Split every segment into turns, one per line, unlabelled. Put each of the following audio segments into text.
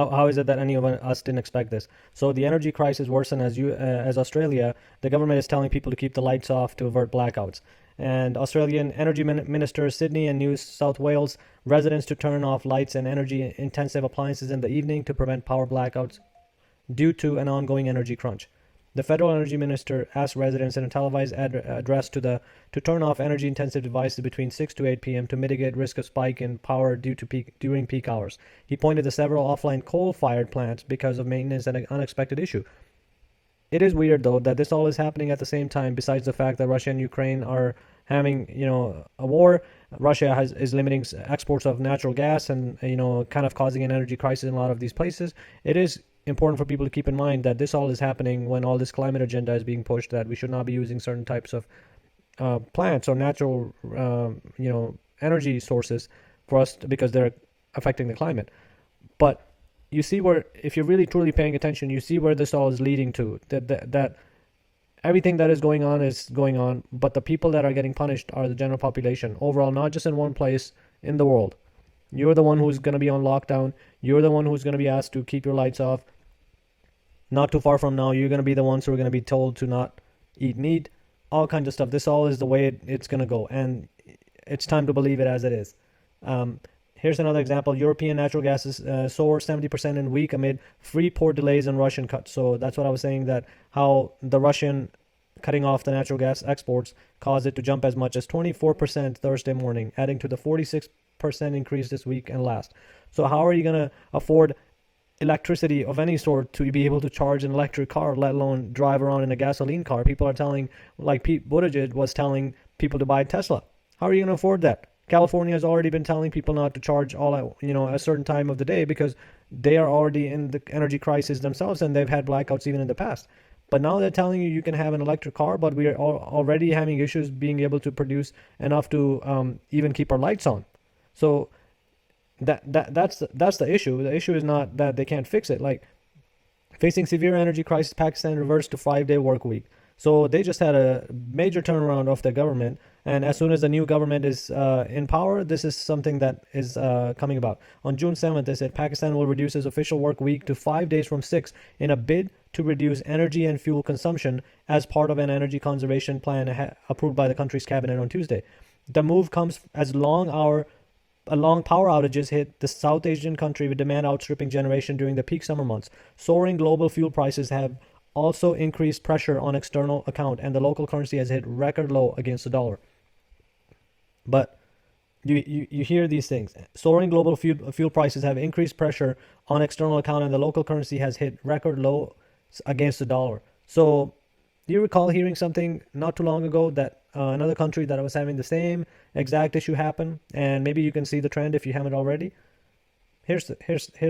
How is it that any of us didn't expect this? So the energy crisis worsened as Australia. The government is telling people to keep the lights off to avert blackouts. And Australian Energy Minister Sydney and New South Wales residents to turn off lights and energy intensive appliances in the evening to prevent power blackouts due to an ongoing energy crunch. The federal energy minister asked residents in a televised address to turn off energy-intensive devices between 6 to 8 p.m. to mitigate risk of spike in power during peak hours. He pointed to several offline coal-fired plants because of maintenance and an unexpected issue. It is weird though that this all is happening at the same time. Besides the fact that Russia and Ukraine are having a war, Russia is limiting exports of natural gas and kind of causing an energy crisis in a lot of these places. It is important for people to keep in mind that this all is happening when all this climate agenda is being pushed, that we should not be using certain types of plants or natural energy sources for us because they're affecting the climate. But you see where, if you're really truly paying attention, you see where this all is leading to. That everything that is going on, but the people that are getting punished are the general population overall, not just in one place in the world. You're the one who's going to be on lockdown. You're the one who's going to be asked to keep your lights off. Not too far from now, you're going to be the ones who are going to be told to not eat meat, all kinds of stuff. This all is the way it's going to go, and it's time to believe it as it is. Here's another example. European natural gas is soared 70% in a week amid free port delays and Russian cuts. So that's what I was saying, that how the Russian cutting off the natural gas exports caused it to jump as much as 24% Thursday morning, adding to the 46% increase this week and last. So how are you going to afford electricity of any sort to be able to charge an electric car, let alone drive around in a gasoline car? People are telling, like Pete Buttigieg was telling people to buy Tesla. How are you going to afford that? California has already been telling people not to charge all at a certain time of the day because they are already in the energy crisis themselves, and they've had blackouts even in the past. But now they're telling you can have an electric car, but we are already having issues being able to produce enough to even keep our lights on. So that's the issue. The issue is not that they can't fix it. Like, facing severe energy crisis, Pakistan reversed to 5-day work week. So they just had a major turnaround of their government, and as soon as the new government is in power, this is something that is coming about. On June 7th, they said Pakistan will reduce its official work week to 5 days from 6 in a bid to reduce energy and fuel consumption as part of an energy conservation plan approved by the country's cabinet on Tuesday. The move comes as long power outages hit the South Asian country with demand outstripping generation during the peak summer months. Soaring global fuel prices have also increased pressure on external account, and the local currency has hit record low against the dollar. But you hear these things. Soaring global fuel prices have increased pressure on external account, and the local currency has hit record low against the dollar. So do you recall hearing something not too long ago that another country that was having the same exact issue happen? And maybe you can see the trend if you haven't already. Here's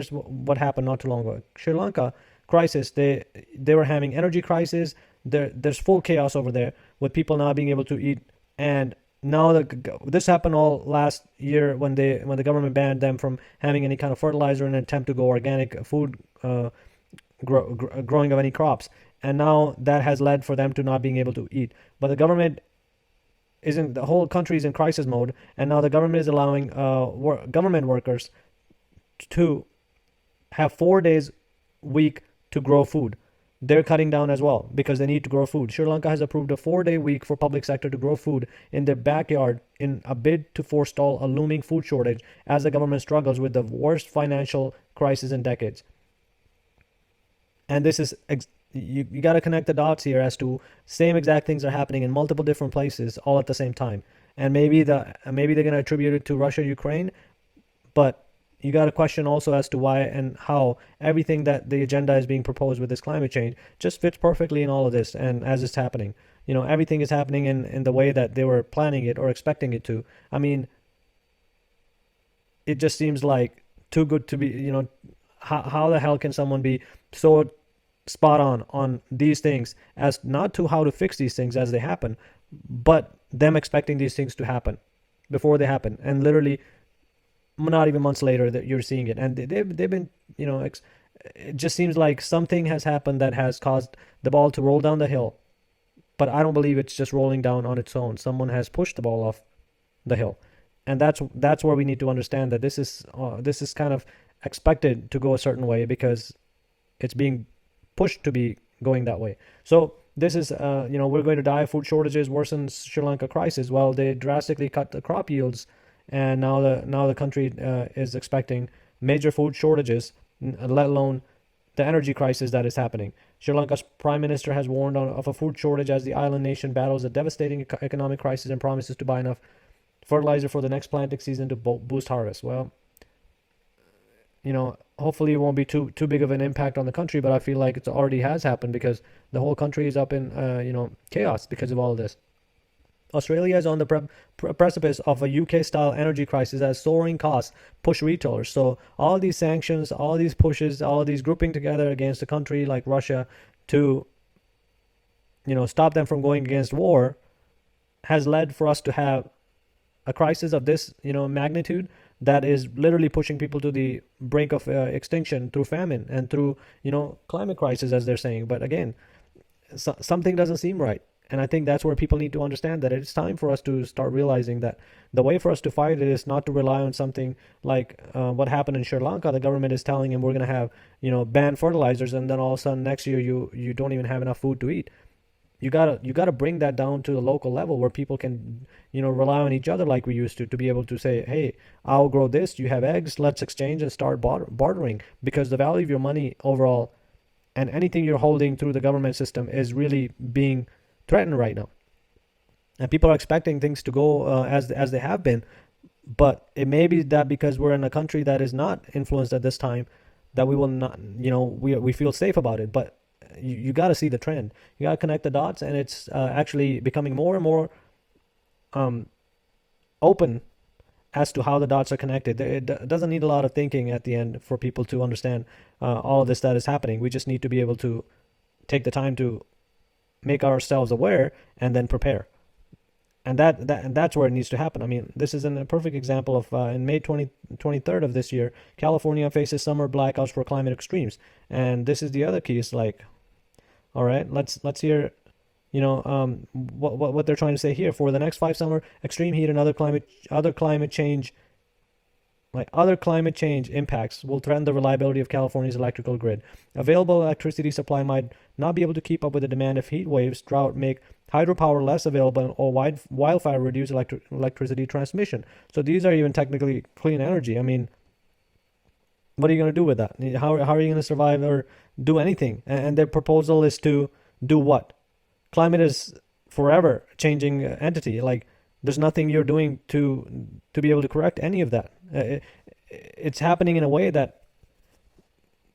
what happened not too long ago. Sri Lanka crisis. They were having energy crisis. There's full chaos over there with people not being able to eat. And now this happened all last year when the government banned them from having any kind of fertilizer in an attempt to go organic food growing of any crops. And now that has led for them to not being able to eat. But the government the whole country is in crisis mode, and now the government is allowing government workers to have 4 days week to grow food. They're cutting down as well because they need to grow food. Sri Lanka has approved a 4-day week for public sector to grow food in their backyard in a bid to forestall a looming food shortage as the government struggles with the worst financial crisis in decades. And this is you got to connect the dots here as to same exact things are happening in multiple different places all at the same time. And maybe they're going to attribute it to Russia, Ukraine, but you got to question also as to why and how everything that the agenda is being proposed with this climate change just fits perfectly in all of this. And as it's happening, everything is happening in the way that they were planning it or expecting it to. I mean, it just seems like too good to be, how the hell can someone be so spot on these things as not to how to fix these things as they happen, but them expecting these things to happen before they happen. And literally, not even months later that you're seeing it, and they've been it just seems like something has happened that has caused the ball to roll down the hill, but I don't believe it's just rolling down on its own. Someone has pushed the ball off the hill, and that's where we need to understand that this is kind of expected to go a certain way because it's being pushed to be going that way. So this is, we're going to die of food shortages, worsens Sri Lanka crisis. Well, they drastically cut the crop yields, and now the country is expecting major food shortages, let alone the energy crisis that is happening. Sri Lanka's prime minister has warned of a food shortage as the island nation battles a devastating economic crisis and promises to buy enough fertilizer for the next planting season to boost harvest. Well, hopefully it won't be too big of an impact on the country, but I feel like it already has happened because the whole country is up in chaos because of all of this. Australia is on the precipice of a UK-style energy crisis as soaring costs push retailers. So all these sanctions, all these pushes, all these grouping together against a country like Russia to, stop them from going against war has led for us to have a crisis of this, magnitude that is literally pushing people to the brink of extinction through famine and through, climate crisis, as they're saying. But again, something doesn't seem right. And I think that's where people need to understand that it's time for us to start realizing that the way for us to fight it is not to rely on something like what happened in Sri Lanka. The government is telling him we're going to have, ban fertilizers, and then all of a sudden next year you don't even have enough food to eat. You gotta bring that down to the local level where people can, rely on each other like we used to be able to say, hey, I'll grow this, you have eggs, let's exchange and start bartering, because the value of your money overall and anything you're holding through the government system is really being threatened right now. And people are expecting things to go as they have been, but it may be that because we're in a country that is not influenced at this time, that we will not, we feel safe about it. But you got to see the trend. You got to connect the dots, and it's actually becoming more and more open as to how the dots are connected. It doesn't need a lot of thinking at the end for people to understand all of this that is happening. We just need to be able to take the time to make ourselves aware and then prepare. And that's where it needs to happen. I mean, this is a perfect example of in May 23rd of this year, California faces summer blackouts for climate extremes. And this is the other key. Is like, all right, let's hear, what they're trying to say here. For the next 5 summer, extreme heat and other climate change impacts will threaten the reliability of California's electrical grid. Available electricity supply might not be able to keep up with the demand if heat waves, drought make hydropower less available, or wildfire reduce electricity transmission. So these are even technically clean energy. I mean, what are you going to do with that? How are you going to survive or do anything? And their proposal is to do what? Climate is forever changing entity. Like, there's nothing you're doing to be able to correct any of that. It's happening in a way that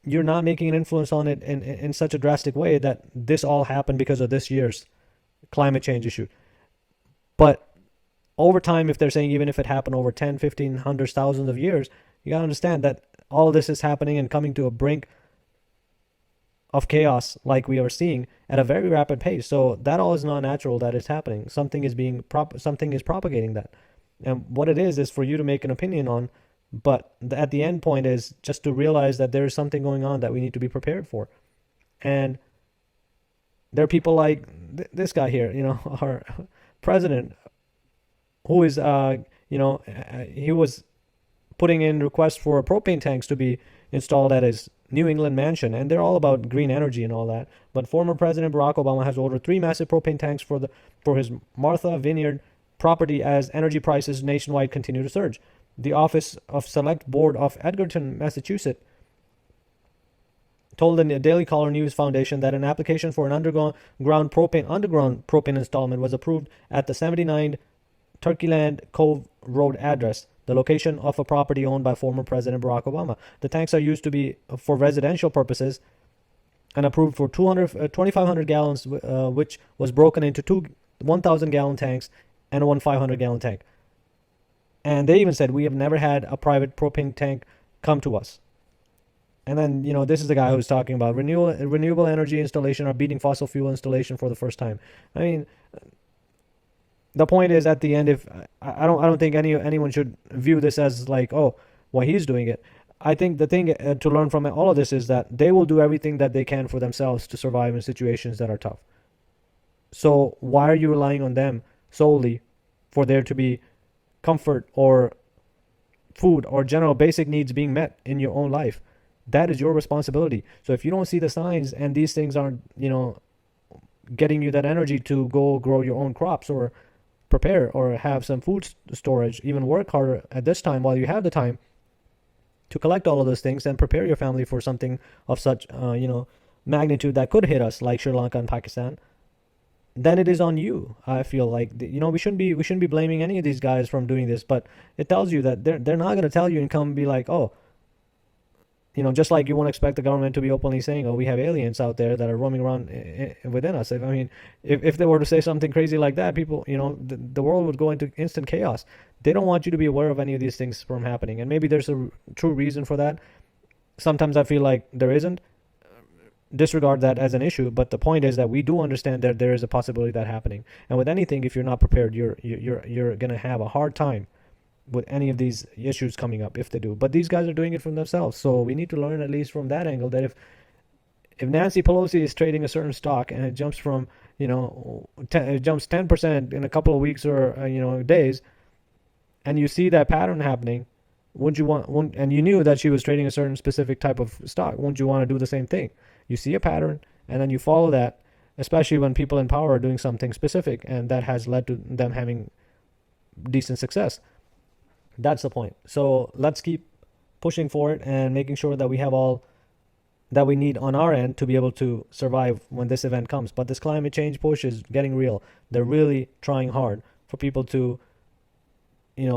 you're not making an influence on it in such a drastic way that this all happened because of this year's climate change issue. But over time, if they're saying even if it happened over 10, 15, hundreds, thousands of years, you got to understand that all of this is happening and coming to a brink of chaos like we are seeing at a very rapid pace. So that all is not natural that it's happening. Something is propagating that. And what it is for you to make an opinion on, but at the end point is just to realize that there is something going on that we need to be prepared for. And there are people like this guy here, our president, who is, he was putting in requests for propane tanks to be installed at his New England mansion, and they're all about green energy and all that. But former President Barack Obama has ordered 3 massive propane tanks for his Martha Vineyard property as energy prices nationwide continue to surge. The Office of Select Board of Edgerton, Massachusetts, told the Daily Caller News Foundation that an application for an underground propane installment was approved at the 79 Turkeyland Cove Road address, the location of a property owned by former President Barack Obama. The tanks are used to be for residential purposes and approved for 2,500 gallons, which was broken into 2 1,000-gallon tanks and one 500-gallon tank. And they even said, we have never had a private propane tank come to us. And then, this is the guy who's talking about renewable energy installation are beating fossil fuel installation for the first time. I mean, the point is, at the end, if I don't think anyone should view this as like, oh, well, he's doing it. I think the thing to learn from all of this is that they will do everything that they can for themselves to survive in situations that are tough. So why are you relying on them solely for there to be comfort or food or general basic needs being met in your own life. That is your responsibility. So if you don't see the signs and these things aren't, getting you that energy to go grow your own crops or prepare or have some food storage, even work harder at this time while you have the time to collect all of those things and prepare your family for something of such, magnitude that could hit us like Sri Lanka and Pakistan, then it is on you. I feel like we shouldn't be blaming any of these guys from doing this, but it tells you that they're not going to tell you and come and be like, oh, just like you won't expect the government to be openly saying, oh, we have aliens out there that are roaming around within us. If they were to say something crazy like that, people, the world would go into instant chaos. They don't want you to be aware of any of these things from happening. And maybe there's a true reason for that. Sometimes I feel like there isn't. Disregard that as an issue, but the point is that we do understand that there is a possibility that happening. And with anything, if you're not prepared, you're gonna have a hard time with any of these issues coming up if they do. But these guys are doing it from themselves, so we need to learn at least from that angle that if Nancy Pelosi is trading a certain stock and it jumps from it jumps 10% in a couple of weeks or days, and you see that pattern happening, and you knew that she was trading a certain specific type of stock, wouldn't you want to do the same thing? You see a pattern and then you follow that, especially when people in power are doing something specific and that has led to them having decent success. That's the point. So let's keep pushing for it and making sure that we have all that we need on our end to be able to survive when this event comes. But this climate change push is getting real. They're really trying hard for people to,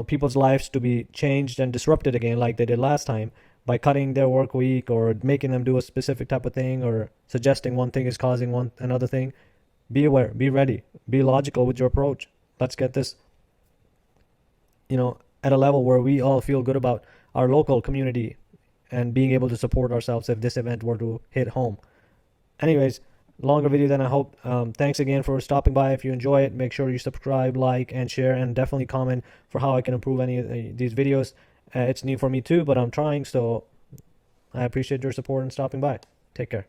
people's lives to be changed and disrupted again like they did last time by cutting their work week or making them do a specific type of thing or suggesting one thing is causing another thing. Be aware, be ready, be logical with your approach. Let's get this, at a level where we all feel good about our local community and being able to support ourselves if this event were to hit home. Anyways, longer video than I hope. Thanks again for stopping by. If you enjoy it, make sure you subscribe, like, and share, and definitely comment for how I can improve any of these videos. It's new for me too, but I'm trying, so I appreciate your support and stopping by. Take care.